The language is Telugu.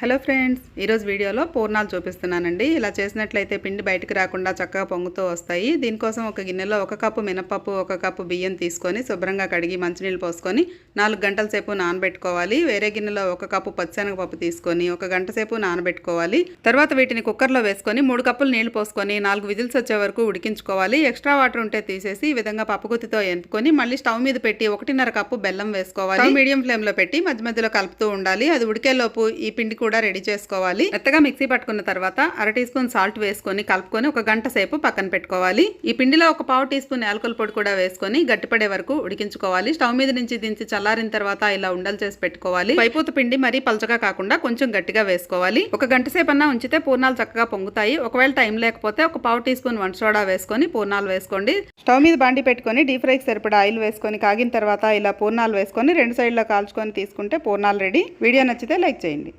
హలో ఫ్రెండ్స్, ఈరోజు వీడియోలో పూర్ణాలు చూపిస్తున్నానండి. ఇలా చేసినట్లయితే పిండి బయటకు రాకుండా చక్కగా పొంగుతూ వస్తాయి. దీనికోసం ఒక గిన్నెలో 1 కప్పు మినపప్పు, 1 కప్పు బియ్యం తీసుకొని శుభ్రంగా కడిగి మంచినీళ్ళు పోసుకొని 4 గంటల సేపు నానబెట్టుకోవాలి. వేరే గిన్నెలో 1 కప్పు పచ్చిశనగపప్పు తీసుకొని 1 గంట సేపు నానబెట్టుకోవాలి. తర్వాత వీటిని కుక్కర్లో వేసుకొని 3 కప్పులు నీళ్లు పోసుకొని 4 విజిల్స్ వచ్చే వరకు ఉడికించుకోవాలి. ఎక్స్ట్రా వాటర్ ఉంటే తీసేసి ఈ విధంగా పప్పుగుత్తితో ఎనుపుకొని మళ్ళీ స్టవ్ మీద పెట్టి 1.5 కప్పు బెల్లం వేసుకోవాలి. మీడియం ఫ్లేమ్ లో పెట్టి మధ్య మధ్యలో కలుపుతూ ఉండాలి. అది ఉడికేలోపు ఈ పిండి కూడా రెడీ చేసుకోవాలి. మెత్తగా మిక్సీ పట్టుకున్న తర్వాత 1/2 టీ స్పూన్ సాల్ట్ వేసుకొని కలుపుకొని 1 గంట సేపు పక్కన పెట్టుకోవాలి. ఈ పిండిలో 1/4 టీ స్పూన్ యాలకుల పొడి కూడా వేసుకొని గట్టిపడే వరకు ఉడికించుకోవాలి. స్టవ్ మీద నుంచి దించి చల్లారిన తర్వాత ఇలా ఉండలు చేసి పెట్టుకోవాలి. పైపూత పిండి మరీ పలచగా కాకుండా కొంచెం గట్టిగా వేసుకోవాలి. 1 గంట సేపు అన్నా ఉంచితే పూర్ణాలు చక్కగా పొంగుతాయి. ఒకవేళ టైం లేకపోతే 1/4 టీ స్పూన్ వంట సోడా వేసుకొని పూర్ణాలు వేసుకోండి. స్టవ్ మీద బాండి పెట్టుకొని డీప్ ఫ్రైకి సరిపడా ఆయిల్ వేసుకొని కాగిన తర్వాత ఇలా పూర్ణాలు వేసుకొని 2 సైడ్లో కాల్చుకొని తీసుకుంటే పూర్ణాలు రెడీ. వీడియో నచ్చితే లైక్ చేయండి.